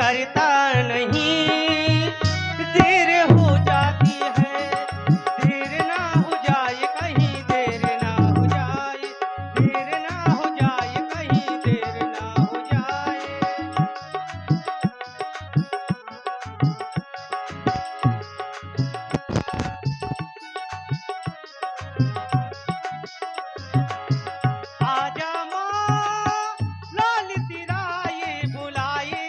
करता नहीं, देर हो जाती है, देर ना हो जाए कहीं, देर ना हो जाए, देर ना हो जाए कहीं, देर ना हो जाए। आजा माँ लाल तेरा ये बुलाए,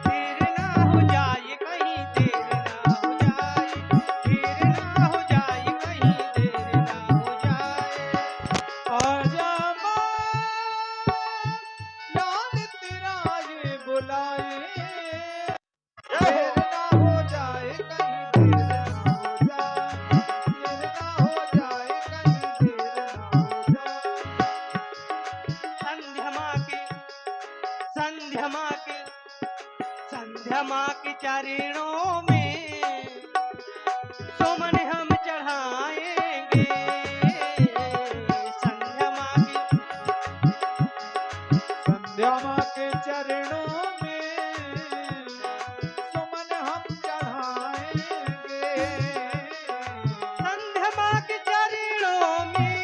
देर ना हो जाए कहीं, देर ना हो जाए, देर ना हो जाए कहीं, देर ना हो जाए। आजा माँ लाल तेरा ये बुलाए, देर ना हो जाए कहीं, देर ना हो जाए, देर ना हो जाए कहीं, देर ना हो जाए। संध्या माँ के, संध्या माँ के, संध्या माँ के चरणों में सुमन हम चढ़ाएंगे। संध्या माँ की, संध्या माँ के चरणों में सुमन हम चढ़ाएंगे। संध्या माँ के चरणों में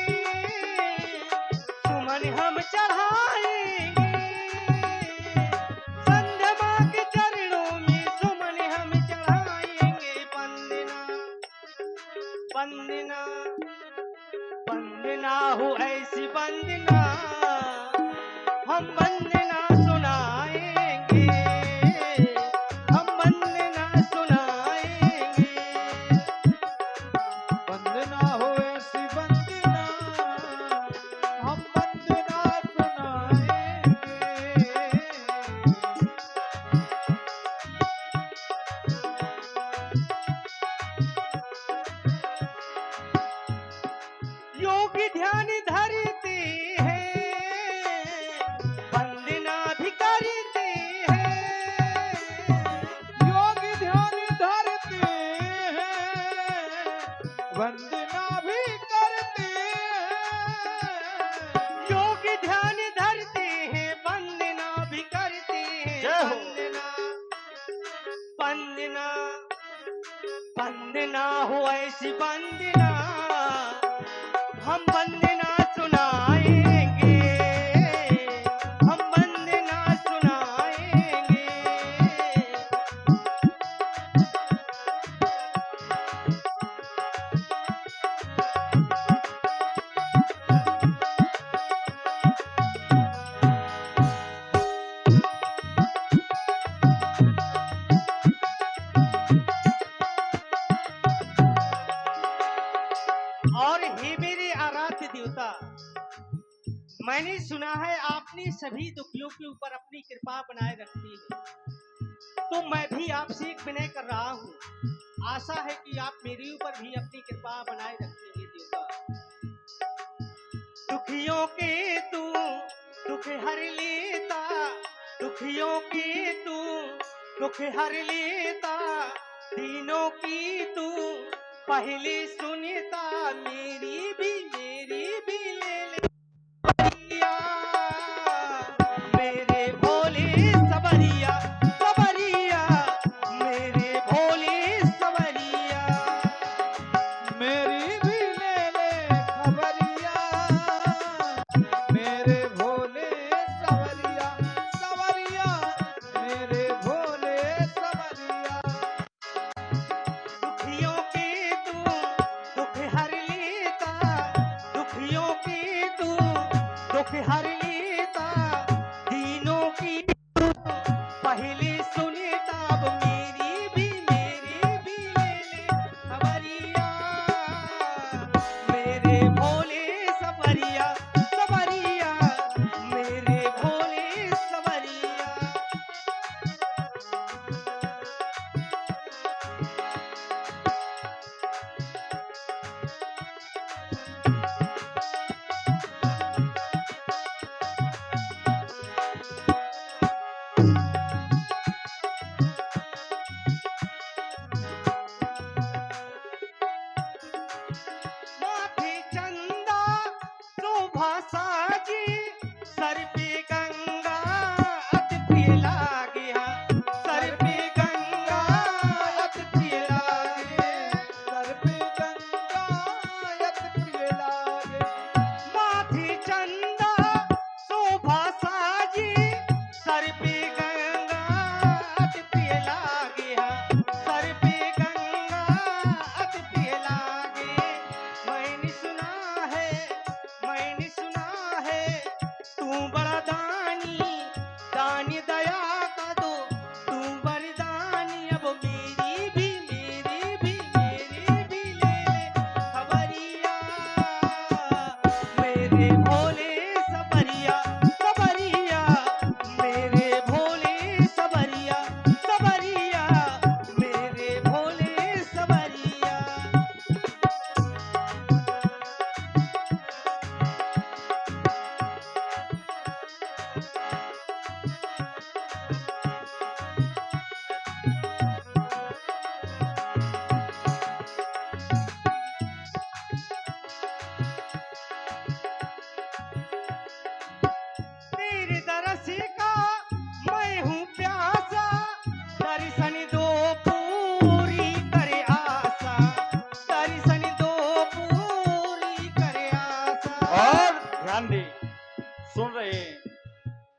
सुमन हम चढ़ाएंगे। संध्या माँ के चरणों में सुमन हम चढ़ाएंगे। वंदना, वंदना, वंदना हो ऐसी वंदना, हम वंदना सुनाएंगे, हम वंदना सुनाएंगे। वंदना हो ऐसी वंदना, हम वंदना सुनाएंगे। योगी ध्यान धरते हैं, वंदना भी करते हैं। योग ध्यान धरते हैं, वंदना भी करते हैं। योगी ध्यान धरते हैं, वंदना भी करते हैं। जय हो। वंदना, वंदना, वंदना हो ऐसी वंदना, हम वंदना सुनाएंगे, हम वंदना सुनाएंगे। और हे मेरे आराध्य देवता, मैंने सुना है आपने सभी दुखियों के ऊपर अपनी कृपा बनाए रखी है, तो मैं भी आपसे एक विनय कर रहा हूँ। आशा है कि आप मेरे ऊपर भी अपनी कृपा बनाए रखेंगे देवता। दुखियों के तू दुख हर लेता, दुखियों के तू दुख हर लेता, दीनों की तू पहले सुनता, मेरी भी ले ले सवरिया, मेरे भोले सवरिया, सवरिया, मेरे भोले सवरिया। मेरी भी ले ले खबरिया, मेरे भोले सवरिया, सवरिया, मेरे भोले सवरिया। दुखियों के तू दुख हर लेता, दुखियों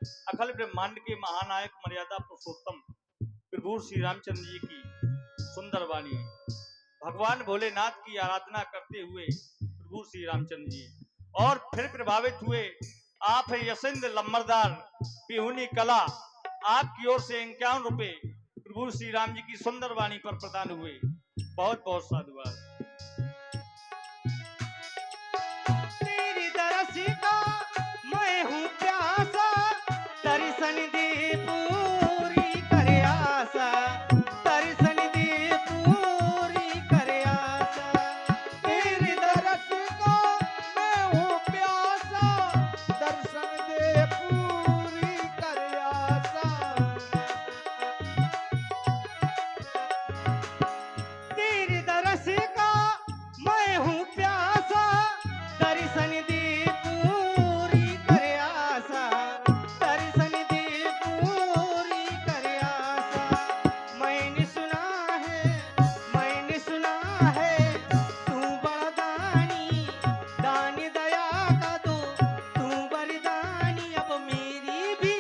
अखिल ब्रह्मांड के महानायक मर्यादा पुरुषोत्तम प्रभु श्री रामचंद्र जी की सुंदर वाणी। भगवान भोलेनाथ की आराधना करते हुए प्रभु श्री रामचंद्र जी और फिर प्रभावित हुए आप है यशेंद्र लम्बरदार पिहुनी कला, आपकी ओर से 51 रुपए प्रभु श्री राम जी की सुंदर वाणी पर प्रदान हुए। बहुत बहुत साधुवाद। तेरी दरस का मैं हूँ प्यासा, दर्शन दे पूरी करे आशा, दर्शन दे पूरी करे आशा। तेरी दरस को मैं हूँ प्यासा, दर्शन दे पूरी कर आशा। तेरी दरस का मैं हूँ प्यासा, दर्शन दे पूरी करे आशा, दर्शन दे पूरी करे आशा। मैंने सुना है तू बड़ा दानी, दान दया का दो तू बरदानी। अब मेरी भी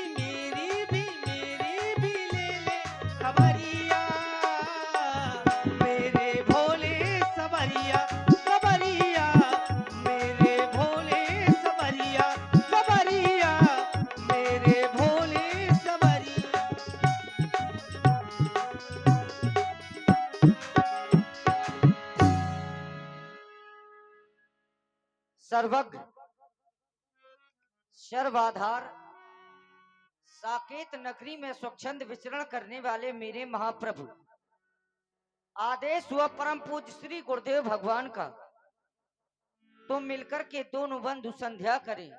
ले ले खबरिया, मेरे भोले सबरिया सबरिया, मेरे भोले सबरिया सबरिया, मेरे भोले सबरिया। सर्वज्ञ सर्वाधार साकेत नगरी में स्वच्छंद विचरण करने वाले मेरे महाप्रभु, आदेश हुआ परम पूज्य श्री गुरुदेव भगवान का, तो मिलकर के दोनों बंधु संध्या करें।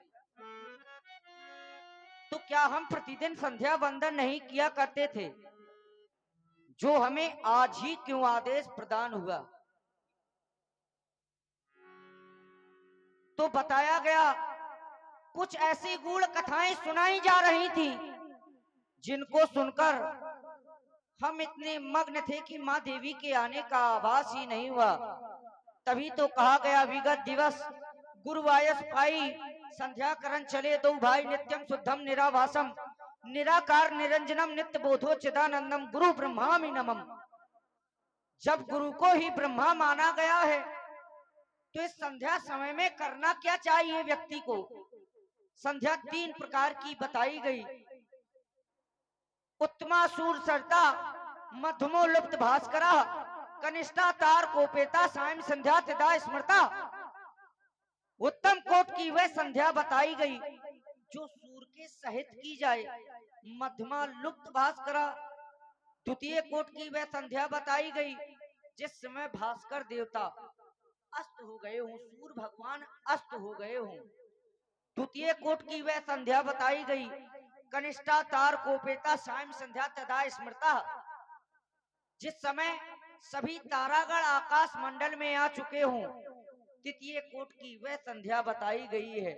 तो क्या हम प्रतिदिन संध्या वंदन नहीं किया करते थे, जो हमें आज ही क्यों आदेश प्रदान हुआ? तो बताया गया कुछ ऐसी गूढ़ कथाएं सुनाई जा रही थी, जिनको सुनकर हम इतने मग्न थे कि माँ देवी के आने का आभास ही नहीं हुआ। तभी तो कहा गया विगत दिवस गुरुवायस पाई, संध्या करण चले दो भाई, नित्यम शुद्धम निराभासम निराकार निरंजनम नित्य बोधो चिदानंदम गुरु ब्रह्मामि नमम। जब गुरु को ही ब्रह्मा माना गया है, तो इस संध्या समय में करना क्या चाहिए व्यक्ति को? संध्या 3 प्रकार की बताई गई। उत्तमा सूर सरता, मध्यमो लुप्त भास्करा, कनिष्ठा तार कोपेता, सायं संध्या तिदा स्मृता। उत्तम कोट की वह संध्या बताई गई जो सूर के सहित की जाए। मध्यमा लुप्त भास्करा, द्वितीय कोट की वह संध्या बताई गई जिस समय भास्कर देवता अस्त हो गए हों, सूर भगवान अस्त हो गए हों। द्वितीय कोट की वह संध्या बताई गई कनिष्ठा तार कोपेता, सायं संध्या तदा स्मृता, जिस समय सभी तारागण आकाश मंडल में आ चुके हों। तृतीय कोट की वह संध्या बताई गई है।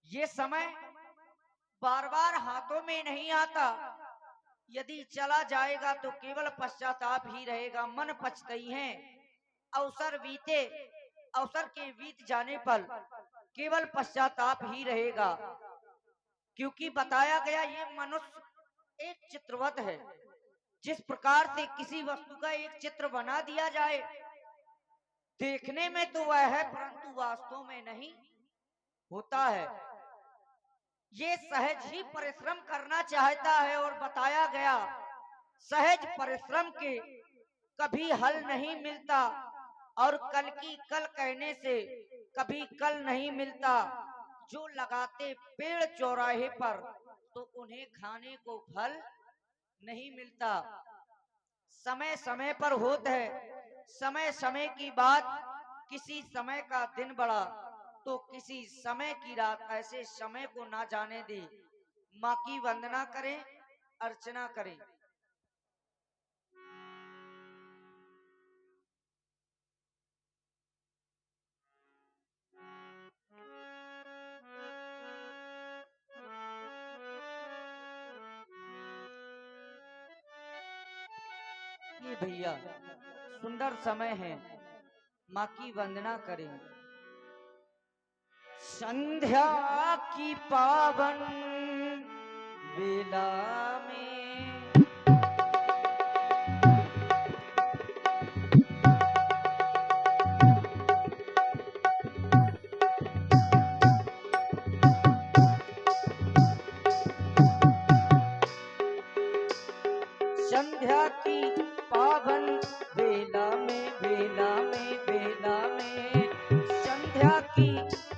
ये समय बार बार हाथों में नहीं आता, यदि चला जाएगा तो केवल पश्चाताप ही रहेगा। मन पछताई है, अवसर के बीत जाने पर केवल पश्चाताप ही रहेगा। क्योंकि बताया गया ये मनुष्य एक चित्रवत है। जिस प्रकार से किसी वस्तु का एक चित्र बना दिया जाए, देखने में तो वह है परंतु वास्तव में नहीं होता है। ये सहज ही परिश्रम करना चाहता है, और बताया गया सहज परिश्रम के कभी हल नहीं मिलता, और कल की कल कहने से कभी कल नहीं मिलता। जो लगाते पेड़ चौराहे पर, तो उन्हें खाने को फल नहीं मिलता। समय समय पर होता है, समय समय की बात। किसी समय का दिन बड़ा तो किसी समय की रात, ऐसे समय को ना जाने दे। माँ की वंदना करें, अर्चना करें। ये भैया सुंदर समय है, माँ की वंदना करें। संध्या की पावन बेला में संध्या की पावन बेला में बेला में बेला में संध्या की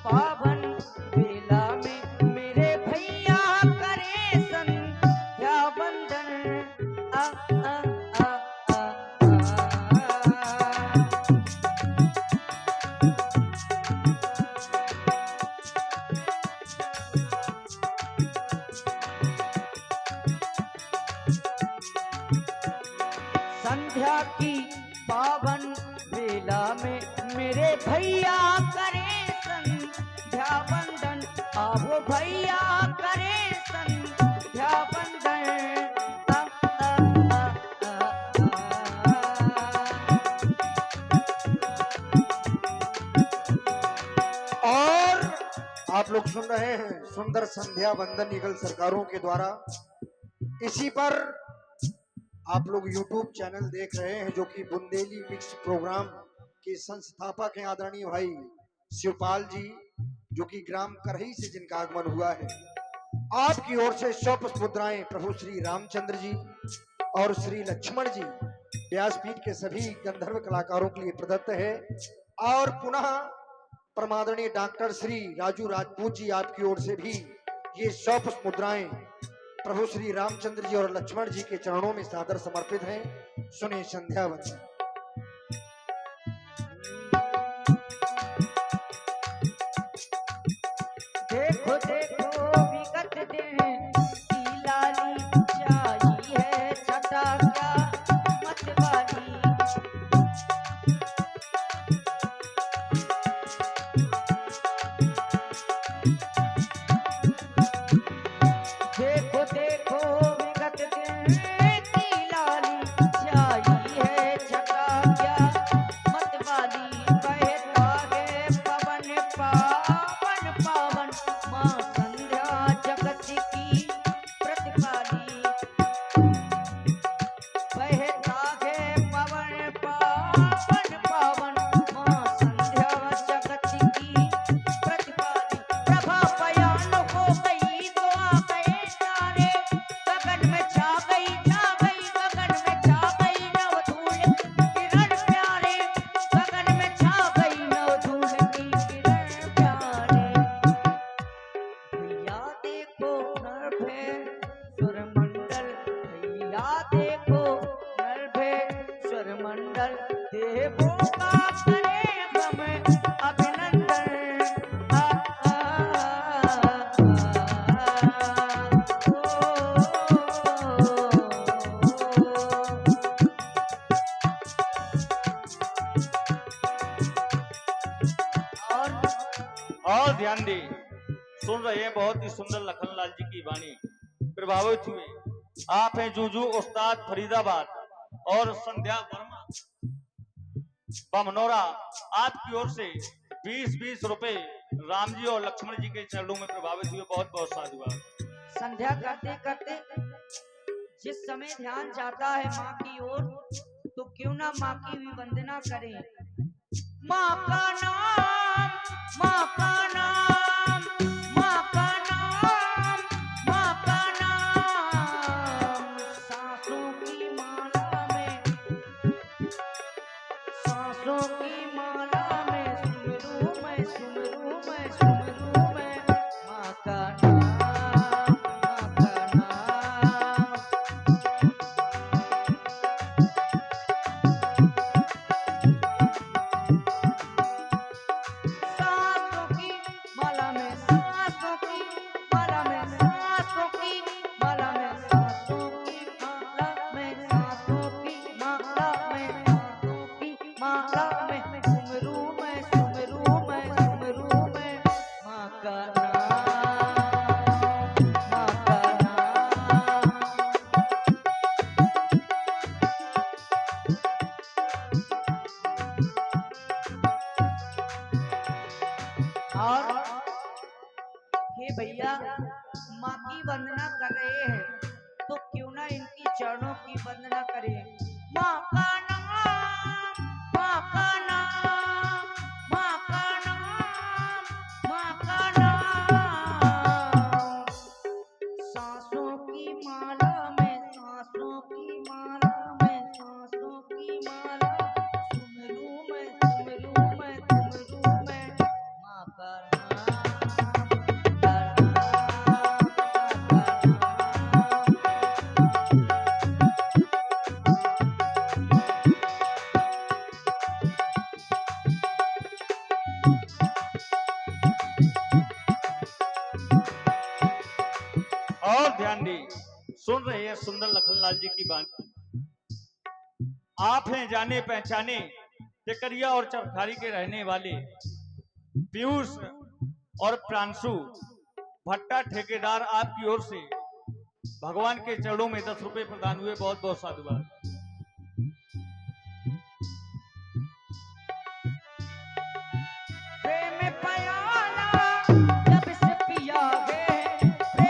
पावन बेला में मेरे भैया करे संध्या वंदन आ आ आ आ, आ। संध्या की पावन बेला में मेरे भैया करे संध्या वंदन आओ भैया करे संध्या वंदन आ, आ, आ, आ, आ। और आप लोग सुन रहे हैं सुंदर संध्या वंदन ईगल सरकारों के द्वारा। इसी पर आप लोग YouTube चैनल देख रहे हैं जो कि बुंदेली मिक्स प्रोग्राम के संस्थापक हैं आदरणीय भाई शिवपाल जी, जो कि ग्राम करही से जिनका आगमन हुआ है। आपकी ओर से 100 पुष्प मुद्राएं प्रभु श्री रामचंद्र जी और श्री लक्ष्मण जी व्यासपीठ के सभी गंधर्व कलाकारों के लिए प्रदत्त है। और पुनः परमादरणीय डॉक्टर श्री राजू राजपूत जी आपकी ओर से भी ये 100 पुष्प मुद्राएं प्रभु श्री रामचंद्र जी और लक्ष्मण जी के चरणों में सादर समर्पित हैं। सुने संध्या वंदन। देखो देखो विगत दिन की लाली चाही है छटा क्या मतवाली देखो देखो विगत दिन की लाली चाही है छटा क्या मतवाली बहता है पवन पावन पावन माँ संध्या जगत की प्रतिपाली बहता है पवन पावन पावन माँ संध्या जगत की प्रतिपाली प्रभा बयान हो गई तो आ गए तारे गगन में छा गई गगन में छा गई नवधूल किरण प्यारे गगन में छा गई नवधूल की किरण प्यारे भैया देखो नरभेश्वर मंडल भैया देखो नरभेश्वर मंडल देवों का करे हमें अभिनंदन आ, आ, और ध्यान दे, सुन रहे हैं बहुत ही सुंदर लखनलाल जी की वाणी। प्रभावित हुए आप हैं जूजू उस्ताद फरीदाबाद और संध्या वर्मा बमनौरा। आपकी ओर से 20-20 रुपए राम जी और लक्ष्मण जी के चरणों में प्रभावित हुए। बहुत बहुत साधुवाद। संध्या करते करते जिस समय ध्यान जाता है माँ की ओर तो क्यों ना माँ की भी वंदना करें। माँ का नाम माँ का नाम माँ का नाम माँ का नाम सांसों की माला में सांसों की माला में सुमरू मैं सुमरू मैं सुमरू मैं माँ का नाम माँ का नाम सांसों की माला वंदना कर रहे हैं तो क्यों ना इनकी चरणों की वंदना करें। माँ का नाम, माँ का नाम, माँ का नाम, माँ का नाम। सांसों की माला में, सांसों की माला में, सांसों की माला, सुमरू मैं, सुमरू मैं, सुमरू मैं, माँ का नाम, का और ध्यान दी, सुन रहे हैं सुंदर लखनलाल जी की बात। आप हैं जाने पहचाने टेकरिया और चरखारी के रहने वाले पीयूष और प्रांशु भट्टा ठेकेदार, आपकी ओर से भगवान के चरणों में 10 रुपए प्रदान हुए। बहुत बहुत साधुवाद।